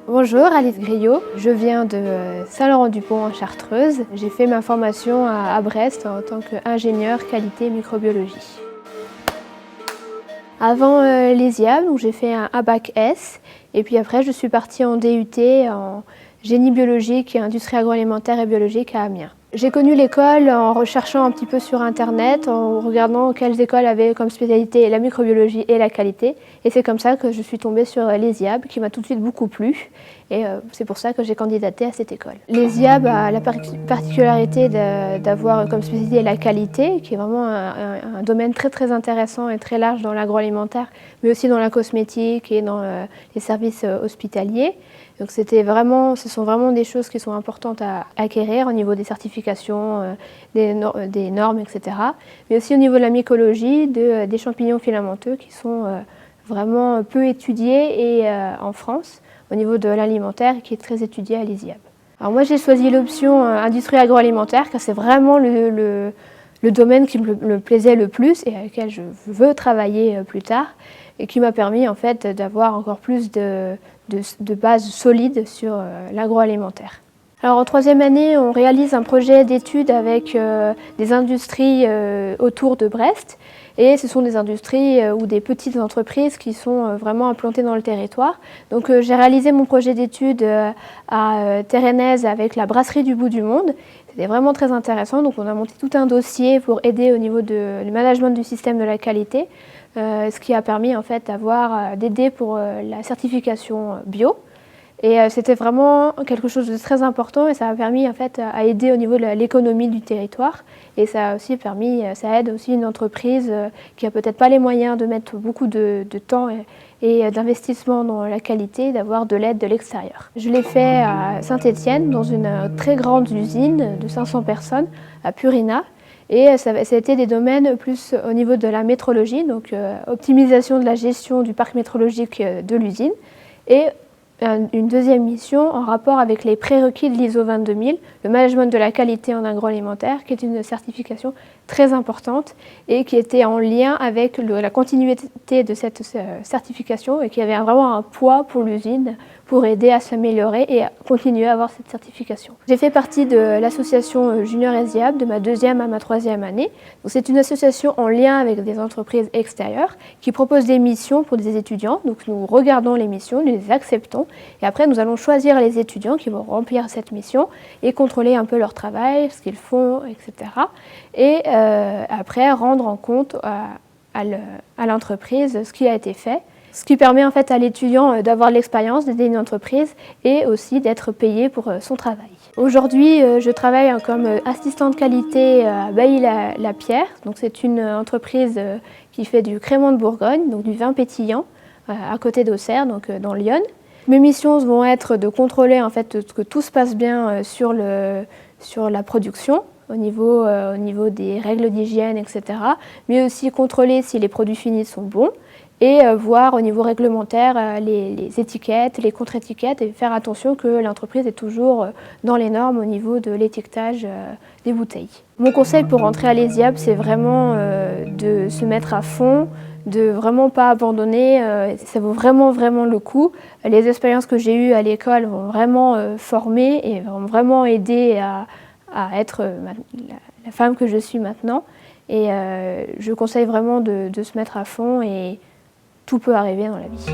Bonjour, Alice Griot. Je viens de Saint-Laurent-du-Pont en Chartreuse. J'ai fait ma formation à Brest en tant qu'ingénieur qualité microbiologie. Avant l'ESIAB, j'ai fait un bac S et puis après je suis partie en DUT en génie biologique et industrie agroalimentaire et biologique à Amiens. J'ai connu l'école en recherchant un petit peu sur internet, en regardant quelles écoles avaient comme spécialité la microbiologie et la qualité. Et c'est comme ça que je suis tombée sur l'ESIAB qui m'a tout de suite beaucoup plu. Et c'est pour ça que j'ai candidaté à cette école. L'ESIAB a la particularité d'avoir comme spécialité la qualité, qui est vraiment un domaine très intéressant et très large dans l'agroalimentaire, mais aussi dans la cosmétique et dans les services hospitaliers. Donc ce sont vraiment des choses qui sont importantes à acquérir au niveau des certifications, des normes, etc. Mais aussi au niveau de la mycologie, des champignons filamenteux qui sont vraiment peu étudiés en France, au niveau de l'alimentaire, qui est très étudié à l'ESIAB. Alors moi j'ai choisi l'option industrie agroalimentaire car c'est vraiment le domaine qui me plaisait le plus et avec lequel je veux travailler plus tard et qui m'a permis en fait d'avoir encore plus de bases solides sur l'agroalimentaire. Alors en troisième année, on réalise un projet d'études avec des industries autour de Brest. Et ce sont des industries ou des petites entreprises qui sont vraiment implantées dans le territoire. Donc j'ai réalisé mon projet d'études à Térénèse avec la brasserie du bout du monde. C'était vraiment très intéressant. Donc on a monté tout un dossier pour aider au niveau du management du système de la qualité, ce qui a permis en fait d'aider pour la certification bio. Et c'était vraiment quelque chose de très important et ça a permis en fait à aider au niveau de l'économie du territoire. Et ça aide aussi une entreprise qui n'a peut-être pas les moyens de mettre beaucoup de temps et d'investissement dans la qualité, d'avoir de l'aide de l'extérieur. Je l'ai fait à Saint-Étienne, dans une très grande usine de 500 personnes, à Purina. Et ça a été des domaines plus au niveau de la métrologie, donc optimisation de la gestion du parc métrologique de l'usine. Et une deuxième mission en rapport avec les prérequis de l'ISO 22000, le management de la qualité en agroalimentaire, qui est une certification très importante et qui était en lien avec la continuité de cette certification et qui avait vraiment un poids pour l'usine pour aider à s'améliorer et à continuer à avoir cette certification. J'ai fait partie de l'association Junior ESIAB de ma deuxième à ma troisième année. C'est une association en lien avec des entreprises extérieures qui propose des missions pour des étudiants. Donc nous regardons les missions, nous les acceptons et après nous allons choisir les étudiants qui vont remplir cette mission et contrôler un peu leur travail, ce qu'ils font, etc. Et après rendre en compte à l'entreprise ce qui a été fait. Ce qui permet en fait à l'étudiant d'avoir de l'expérience, d'aider une entreprise et aussi d'être payé pour son travail. Aujourd'hui, je travaille comme assistante qualité à Bailly-la-Pierre. Donc c'est une entreprise qui fait du crémant de Bourgogne, donc du vin pétillant, à côté d'Auxerre, donc dans l'Yonne. Mes missions vont être de contrôler en fait que tout se passe bien sur la production, au niveau des règles d'hygiène, etc. Mais aussi contrôler si les produits finis sont bons et voir au niveau réglementaire les étiquettes, les contre-étiquettes et faire attention que l'entreprise est toujours dans les normes au niveau de l'étiquetage des bouteilles. Mon conseil pour rentrer à l'ESIAB, c'est vraiment de se mettre à fond, de vraiment pas abandonner, ça vaut vraiment le coup. Les expériences que j'ai eues à l'école vont vraiment former et vont vraiment aider à être la femme que je suis maintenant. Et je conseille vraiment de se mettre à fond et tout peut arriver dans la vie.